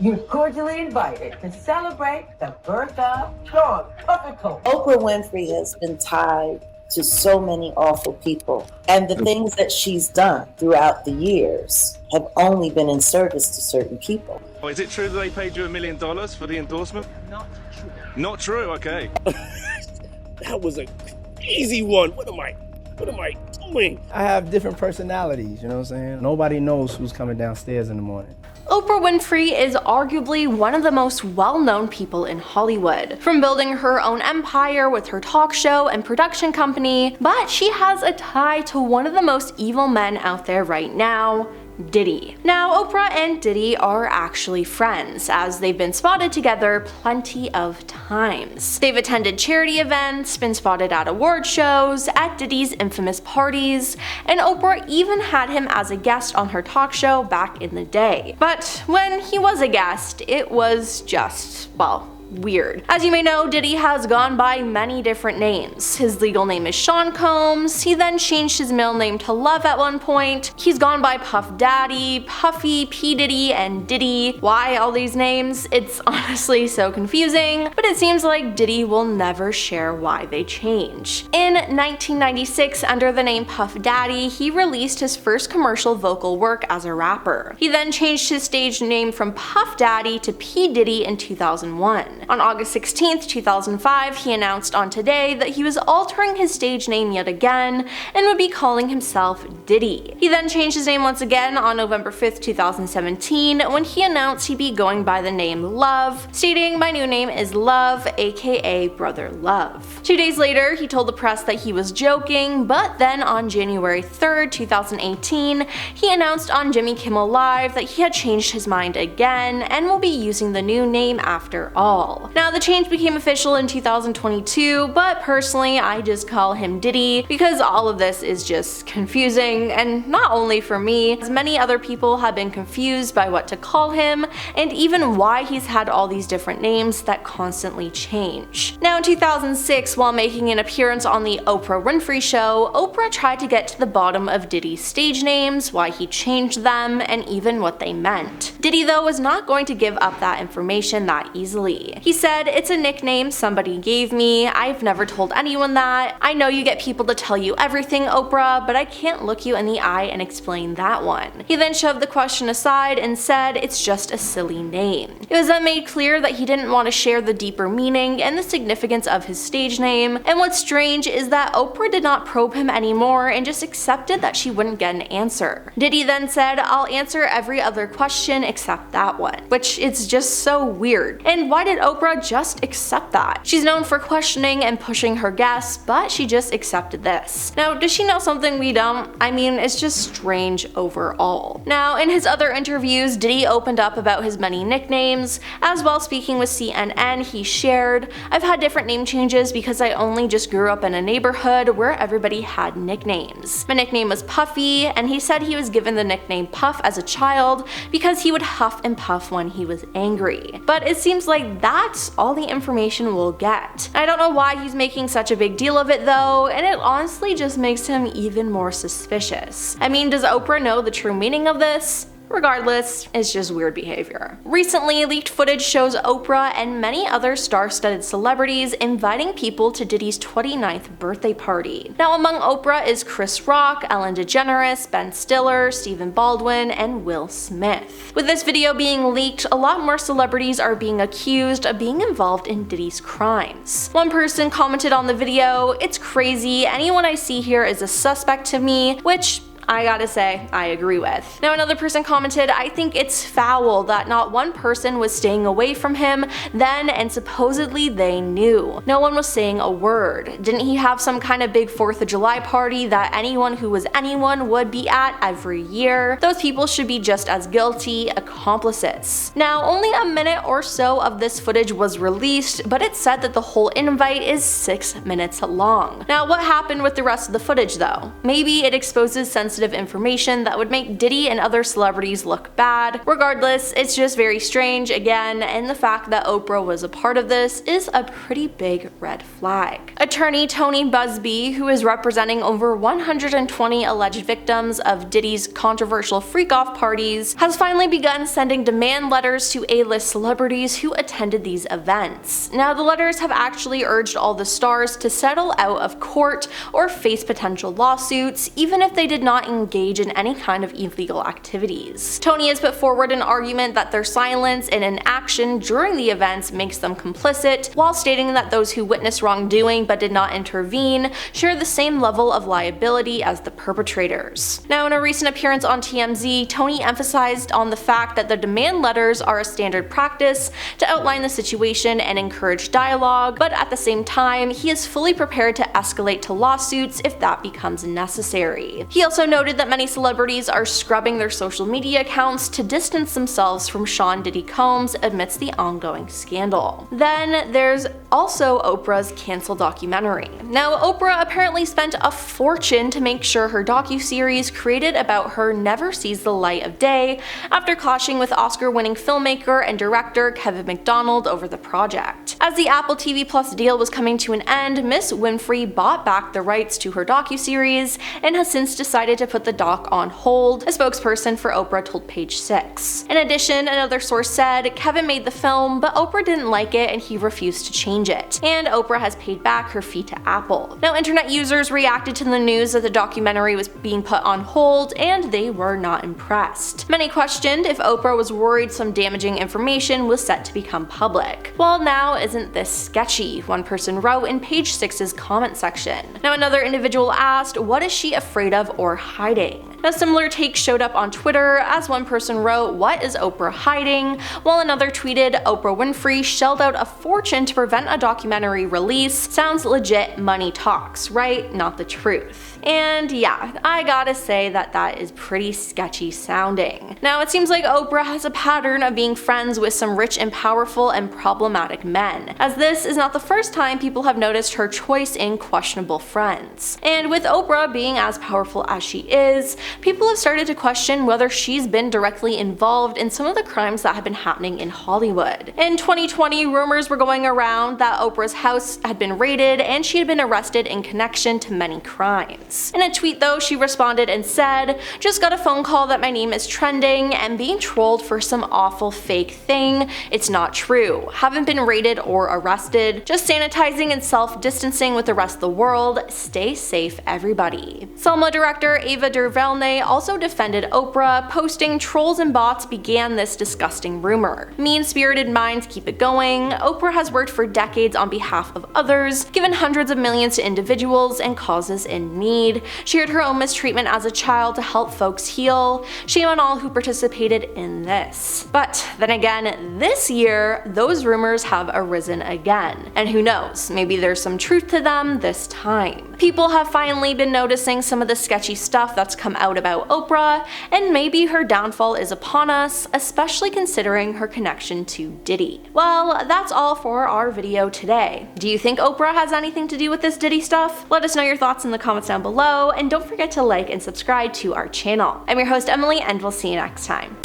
You're cordially invited to celebrate the birth of Sean Puffy-Coat. Oprah Winfrey has been tied to so many awful people, and the things that she's done throughout the years have only been in service to certain people. Oh, is it true that they paid you $1 million for the endorsement? Not true. Not true, okay. That was a easy one. What am I doing? I have different personalities, you know what I'm saying? Nobody knows who's coming downstairs in the morning. Oprah Winfrey is arguably one of the most well-known people in Hollywood, from building her own empire with her talk show and production company, but she has a tie to one of the most evil men out there right now, Diddy. Now, Oprah and Diddy are actually friends, as they've been spotted together plenty of times. They've attended charity events, been spotted at award shows, at Diddy's infamous parties, and Oprah even had him as a guest on her talk show back in the day. But when he was a guest, it was just, well, weird. As you may know, Diddy has gone by many different names. His legal name is Sean Combs. He then changed his middle name to Love at one point. He's gone by Puff Daddy, Puffy, P. Diddy, and Diddy. Why all these names? It's honestly so confusing, but it seems like Diddy will never share why they change. In 1996, under the name Puff Daddy, he released his first commercial vocal work as a rapper. He then changed his stage name from Puff Daddy to P. Diddy in 2001. On August 16, 2005, he announced on Today that he was altering his stage name yet again and would be calling himself Diddy. He then changed his name once again on November 5, 2017, when he announced he'd be going by the name Love, stating, "My new name is Love, aka Brother Love." 2 days later, he told the press that he was joking, but then on January 3, 2018, he announced on Jimmy Kimmel Live that he had changed his mind again and will be using the new name after all. Now, the change became official in 2022, but personally I just call him Diddy because all of this is just confusing, and not only for me, as many other people have been confused by what to call him and even why he's had all these different names that constantly change. Now, in 2006, while making an appearance on the Oprah Winfrey Show, Oprah tried to get to the bottom of Diddy's stage names, why he changed them, and even what they meant. Diddy, though, was not going to give up that information that easily. He said, "It's a nickname somebody gave me. I've never told anyone that. I know you get people to tell you everything, Oprah, but I can't look you in the eye and explain that one." He then shoved the question aside and said, "It's just a silly name." It was then made clear that he didn't want to share the deeper meaning and the significance of his stage name, and what's strange is that Oprah did not probe him anymore and just accepted that she wouldn't get an answer. Diddy then said, "I'll answer every other question except that one," which is just so weird. And why did Oprah just accept that? She's known for questioning and pushing her guests, but she just accepted this. Now, does she know something we don't? I mean, it's just strange overall. Now, in his other interviews, Diddy opened up about his many nicknames. As well, speaking with CNN, he shared, "I've had different name changes because I only just grew up in a neighborhood where everybody had nicknames. My nickname was Puffy," and he said he was given the nickname Puff as a child because he would huff and puff when he was angry. But it seems like that's all the information we'll get. I don't know why he's making such a big deal of it though, and it honestly just makes him even more suspicious. I mean, does Oprah know the true meaning of this? Regardless, it's just weird behavior. Recently, leaked footage shows Oprah and many other star-studded celebrities inviting people to Diddy's 29th birthday party. Now, among Oprah is Chris Rock, Ellen DeGeneres, Ben Stiller, Stephen Baldwin, and Will Smith. With this video being leaked, a lot more celebrities are being accused of being involved in Diddy's crimes. One person commented on the video, "It's crazy, anyone I see here is a suspect to me," which I gotta say, I agree with. Now, another person commented, "I think it's foul that not one person was staying away from him then, and supposedly they knew. No one was saying a word. Didn't he have some kind of big 4th of July party that anyone who was anyone would be at every year? Those people should be just as guilty accomplices." Now, only a minute or so of this footage was released, but it said that the whole invite is 6 minutes long. Now, what happened with the rest of the footage though? Maybe it exposes sensitive sensitive information that would make Diddy and other celebrities look bad. Regardless, it's just very strange again, and the fact that Oprah was a part of this is a pretty big red flag. Attorney Tony Busby, who is representing over 120 alleged victims of Diddy's controversial freak-off parties, has finally begun sending demand letters to A-list celebrities who attended these events. Now, the letters have actually urged all the stars to settle out of court or face potential lawsuits, even if they did not engage in any kind of illegal activities. Tony has put forward an argument that their silence and inaction during the events makes them complicit, while stating that those who witnessed wrongdoing but did not intervene share the same level of liability as the perpetrators. Now, in a recent appearance on TMZ, Tony emphasized on the fact that the demand letters are a standard practice to outline the situation and encourage dialogue, but at the same time, he is fully prepared to escalate to lawsuits if that becomes necessary. He also noted that many celebrities are scrubbing their social media accounts to distance themselves from Sean Diddy Combs amidst the ongoing scandal. Then there's also Oprah's canceled documentary. Now, Oprah apparently spent a fortune to make sure her docuseries created about her never sees the light of day, after clashing with Oscar-winning filmmaker and director Kevin McDonald over the project. As the Apple TV Plus deal was coming to an end, Miss Winfrey bought back the rights to her docuseries and has since decided to put the doc on hold, a spokesperson for Oprah told Page 6. In addition, another source said Kevin made the film, but Oprah didn't like it and he refused to change it, and Oprah has paid back her fee to Apple. Now, internet users reacted to the news that the documentary was being put on hold, and they were not impressed. Many questioned if Oprah was worried some damaging information was set to become public. Well, now isn't this sketchy? One person wrote in Page 6's comment section. Now, another individual asked, what is she afraid of or hiding? A similar take showed up on Twitter, as one person wrote, what is Oprah hiding? While another tweeted, Oprah Winfrey shelled out a fortune to prevent a documentary release. Sounds legit money talks, right? Not the truth. And yeah, I gotta say that is pretty sketchy sounding. Now, it seems like Oprah has a pattern of being friends with some rich and powerful and problematic men, as this is not the first time people have noticed her choice in questionable friends. And with Oprah being as powerful as she is, people have started to question whether she's been directly involved in some of the crimes that have been happening in Hollywood. In 2020, rumors were going around that Oprah's house had been raided and she had been arrested in connection to many crimes. In a tweet though, she responded and said, just got a phone call that my name is trending and being trolled for some awful fake thing. It's not true. Haven't been raided or arrested. Just sanitizing and self-distancing with the rest of the world. Stay safe, everybody. Selma director Ava DuVernay also defended Oprah, posting, trolls and bots began this disgusting rumor. Mean-spirited minds keep it going. Oprah has worked for decades on behalf of others, given hundreds of millions to individuals and causes in need. Shared her own mistreatment as a child to help folks heal. Shame on all who participated in this. But then again, this year, those rumors have arisen again. And who knows, maybe there's some truth to them this time. People have finally been noticing some of the sketchy stuff that's come out about Oprah, and maybe her downfall is upon us, especially considering her connection to Diddy. Well, that's all for our video today. Do you think Oprah has anything to do with this Diddy stuff? Let us know your thoughts in the comments down below, and don't forget to like and subscribe to our channel. I'm your host Emily, and we'll see you next time.